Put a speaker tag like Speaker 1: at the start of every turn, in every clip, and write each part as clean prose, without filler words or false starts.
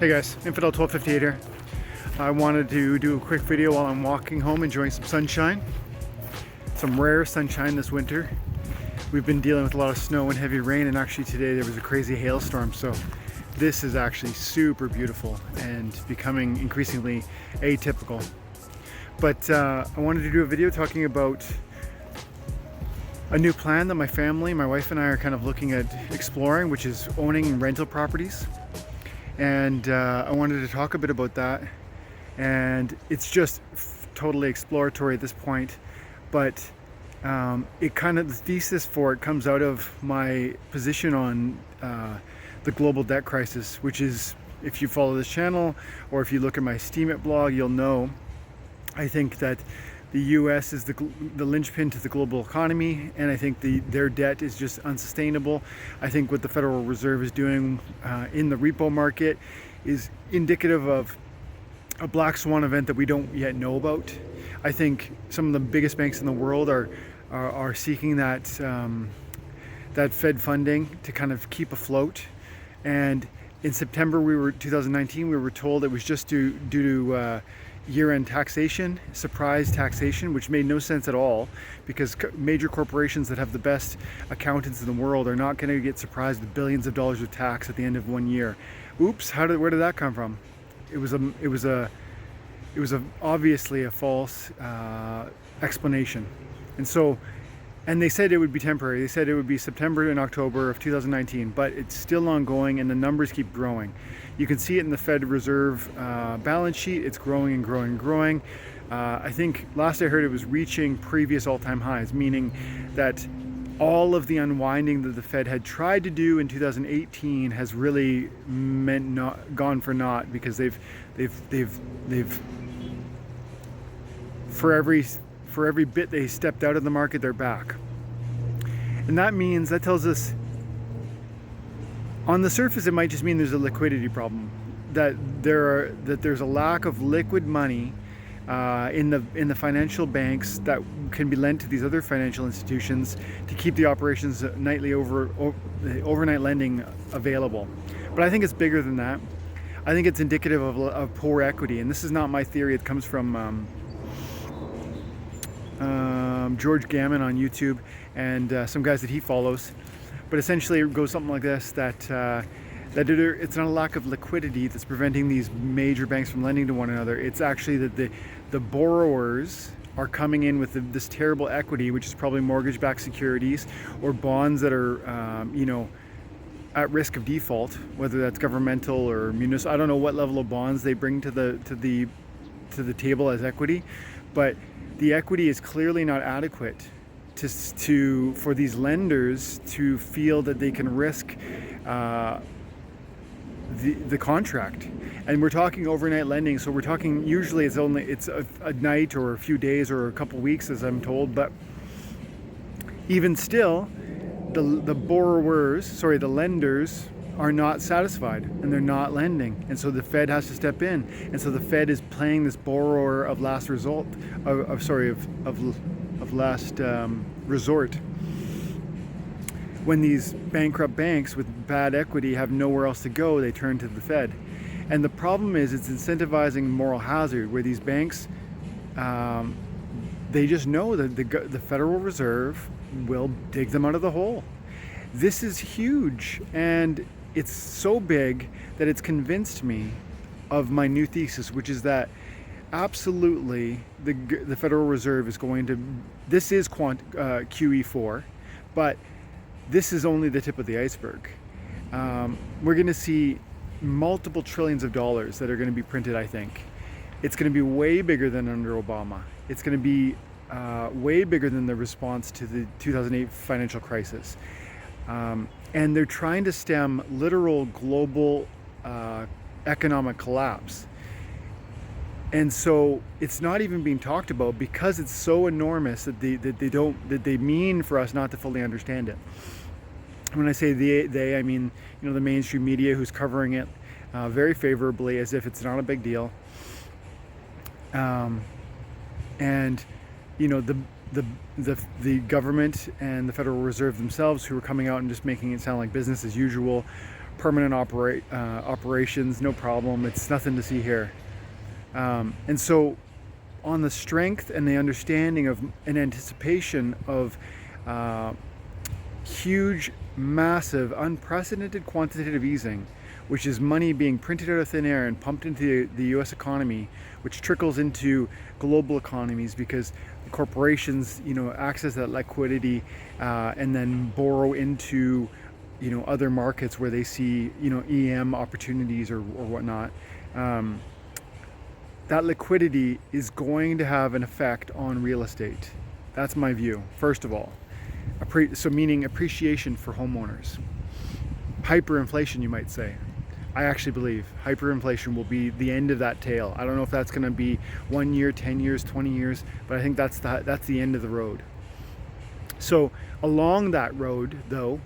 Speaker 1: Hey guys, Infidel 1258 here. I wanted to do a quick video while I'm walking home enjoying some sunshine. Some rare sunshine this winter. We've been dealing with a lot of snow and heavy rain, and actually today there was a crazy hailstorm, so this is actually super beautiful and becoming increasingly atypical. But I wanted to do a video talking about a new plan that my family, my wife and I are kind of looking at exploring, which is owning rental properties. And I wanted to talk a bit about that, and it's just totally exploratory at this point, but it kind of, the thesis for it comes out of my position on the global debt crisis, which is, if you follow this channel or if you look at my Steam It blog, you'll know I think that the US is the linchpin to the global economy, and I think their debt is just unsustainable. I think what the Federal Reserve is doing in the repo market is indicative of a black swan event that we don't yet know about. I think some of the biggest banks in the world are seeking that Fed funding to kind of keep afloat. And in September 2019, we were told it was just due to year-end taxation, surprise taxation, which made no sense at all, because major corporations that have the best accountants in the world are not going to get surprised with billions of dollars of tax at the end of 1 year. Oops, where did that come from? It was obviously a false explanation. And they said it would be temporary. They said it would be September and October of 2019, but it's still ongoing, and the numbers keep growing. You can see it in the Fed Reserve balance sheet. It's growing and growing and growing. I think last I heard it was reaching previous all-time highs, meaning that all of the unwinding that the Fed had tried to do in 2018 has really gone for naught, because they've for every bit they stepped out of the market, they're back. And that tells us, on the surface, it might just mean there's a liquidity problem, that there's a lack of liquid money in the financial banks that can be lent to these other financial institutions to keep the operations overnight lending available. But I think it's bigger than that. I think it's indicative of poor equity, and this is not my theory. It comes from George Gammon on YouTube and some guys that he follows. But essentially it goes something like this, that it's not a lack of liquidity that's preventing these major banks from lending to one another. It's actually that the borrowers are coming in with this terrible equity, which is probably mortgage-backed securities or bonds that are at risk of default, whether that's governmental or municipal. I don't know what level of bonds they bring to the table as equity, but the equity is clearly not adequate for these lenders to feel that they can risk the contract. And we're talking overnight lending, so we're talking, usually it's a night or a few days or a couple weeks, as I'm told. But even still, the lenders are not satisfied, and they're not lending, and so the Fed has to step in. And so the Fed is playing this borrower of last resort, last resort. When these bankrupt banks with bad equity have nowhere else to go, they turn to the Fed. And the problem is, it's incentivizing moral hazard, where these banks, they just know that the Federal Reserve will dig them out of the hole. This is huge, and it's so big that it's convinced me of my new thesis, which is that absolutely the Federal Reserve is going to, this is QE4, but this is only the tip of the iceberg. We're going to see multiple trillions of dollars that are going to be printed, I think. It's going to be way bigger than under Obama. It's going to be way bigger than the response to the 2008 financial crisis. And they're trying to stem literal global economic collapse. And so it's not even being talked about, because it's so enormous that they mean for us not to fully understand it. When I say they, I mean, the mainstream media, who's covering it very favorably, as if it's not a big deal. And the government and the Federal Reserve themselves, who are coming out and just making it sound like business as usual, permanent operations, no problem. It's nothing to see here. And so on the strength and the understanding of an anticipation of huge, massive, unprecedented quantitative easing, which is money being printed out of thin air and pumped into the US economy, which trickles into global economies because the corporations, access that liquidity and then borrow into, other markets where they see, EM opportunities or whatnot. That liquidity is going to have an effect on real estate. That's my view, first of all. So meaning appreciation for homeowners. Hyperinflation, you might say. I actually believe hyperinflation will be the end of that tail. I don't know if that's going to be 1 year, 10 years, 20 years, but I think that's the end of the road. So along that road, though,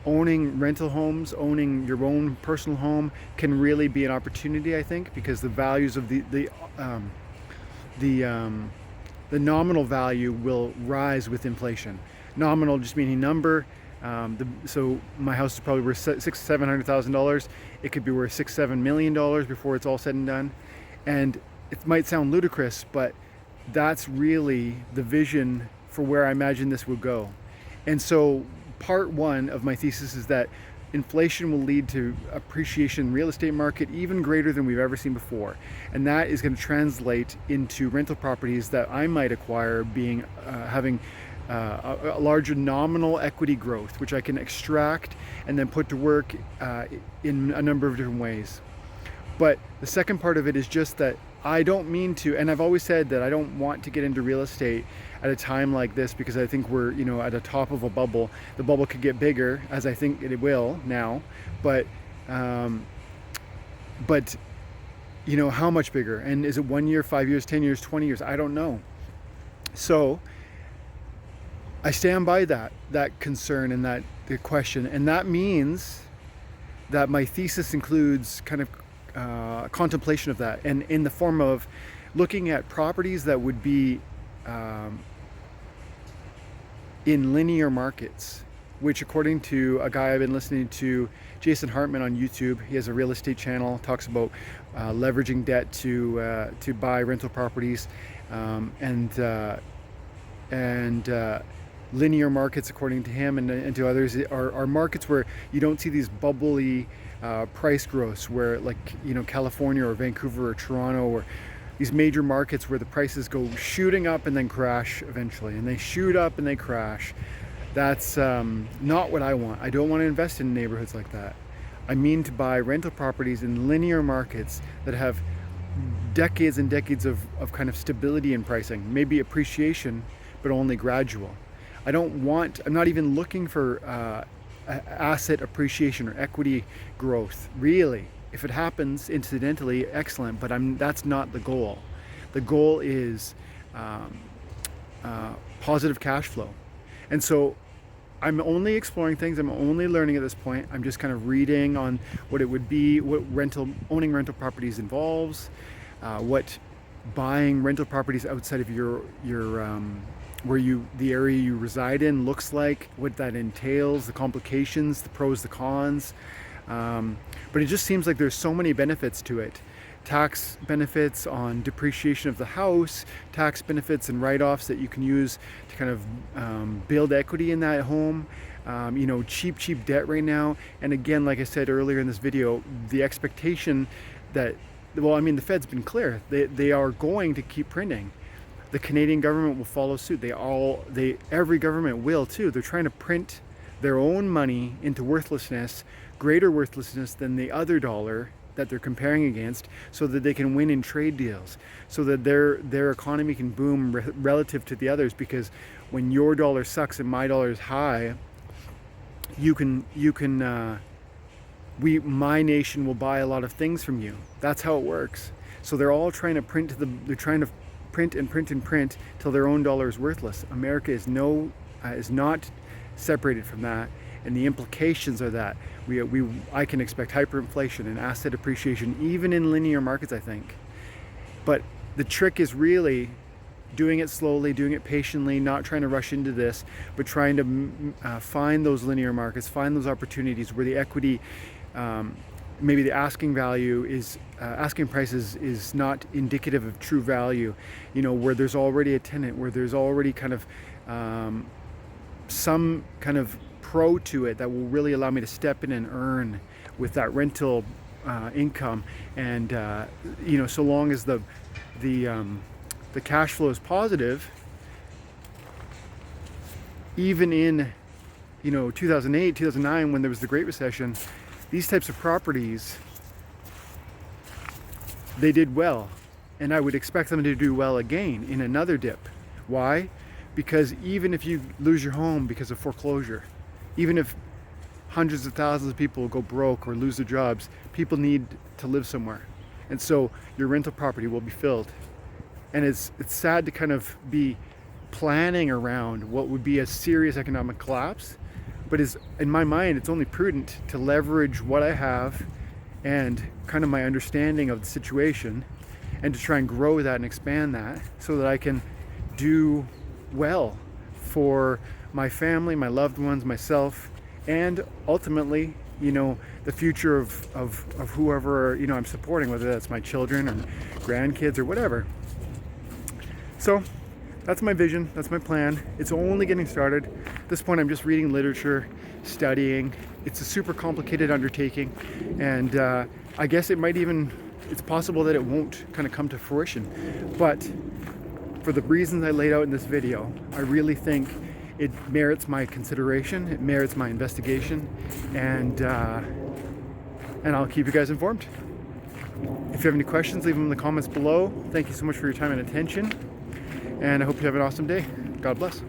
Speaker 1: owning rental homes, owning your own personal home can really be an opportunity, I think, because the values of the nominal value will rise with inflation. Nominal just meaning number. So my house is probably worth $600,000-$700,000. It could be worth $6-7 million before it's all said and done. And it might sound ludicrous, but that's really the vision for where I imagine this will go. And so part one of my thesis is that inflation will lead to appreciation in the real estate market even greater than we've ever seen before. And that is going to translate into rental properties that I might acquire having a larger nominal equity growth, which I can extract and then put to work in a number of different ways. But the second part of it is just that I don't mean to, and I've always said that I don't want to get into real estate at a time like this because I think we're, at the top of a bubble. The bubble could get bigger, as I think it will now, but how much bigger? And is it 1 year, 5 years, 10 years, 20 years? I don't know. So I stand by that concern and that question, and that means that my thesis includes kind of contemplation of that, and in the form of looking at properties that would be in linear markets, which according to a guy I've been listening to, Jason Hartman on YouTube, he has a real estate channel, talks about leveraging debt to buy rental properties, and linear markets, according to him and to others, are markets where you don't see these bubbly price growths where, like, California or Vancouver or Toronto or these major markets where the prices go shooting up and then crash eventually, and they shoot up and they crash. That's not what I want. I don't want to invest in neighborhoods like that. I mean to buy rental properties in linear markets that have decades and decades of kind of stability in pricing, maybe appreciation, but only gradual. I'm not even looking for asset appreciation or equity growth, really. If it happens incidentally, excellent, but that's not the goal. The goal is positive cash flow. And so I'm only exploring things, I'm only learning at this point. I'm just kind of reading on what it would be, what owning rental properties involves, what buying rental properties outside of your the area you reside in looks like, what that entails, the complications, the pros, the cons. But it just seems like there's so many benefits to it. Tax benefits on depreciation of the house, tax benefits and write-offs that you can use to kind of build equity in that home. Cheap debt right now. And again, like I said earlier in this video, the expectation that, the Fed's been clear. They are going to keep printing. The Canadian government will follow suit. Every government will too. They're trying to print their own money into worthlessness, greater worthlessness than the other dollar that they're comparing against, so that they can win in trade deals, so that their economy can boom relative to the others. Because when your dollar sucks and my dollar is high, my nation will buy a lot of things from you. That's how it works. So they're all trying to print till their own dollar is worthless. America is not separated from that, and the implications are that I can expect hyperinflation and asset appreciation even in linear markets, I think. But the trick is really doing it slowly, doing it patiently, not trying to rush into this, but trying to find those linear markets, find those opportunities where the equity maybe the asking value is asking prices is not indicative of true value, you know, where there's already a tenant, where there's already kind of some kind of pro to it that will really allow me to step in and earn with that rental income. And you know, so long as the cash flow is positive, even in, you know, 2008, 2009, when there was the Great Recession, these types of properties, they did well, and I would expect them to do well again in another dip. Why? Because even if you lose your home because of foreclosure, even if hundreds of thousands of people go broke or lose their jobs, people need to live somewhere, and so your rental property will be filled. And it's sad to kind of be planning around what would be a serious economic collapse, but is, in my mind, it's only prudent to leverage what I have and kind of my understanding of the situation, and to try and grow that and expand that so that I can do well for my family, my loved ones, myself, and ultimately, you know, the future of whoever, you know, I'm supporting, whether that's my children or grandkids or whatever. So that's my vision, that's my plan. It's only getting started. At this point, I'm just reading literature, studying. It's a super complicated undertaking, and I guess it's possible that it won't kind of come to fruition. But for the reasons I laid out in this video, I really think it merits my consideration, it merits my investigation, and I'll keep you guys informed. If you have any questions, leave them in the comments below. Thank you so much for your time and attention, and I hope you have an awesome day. God bless.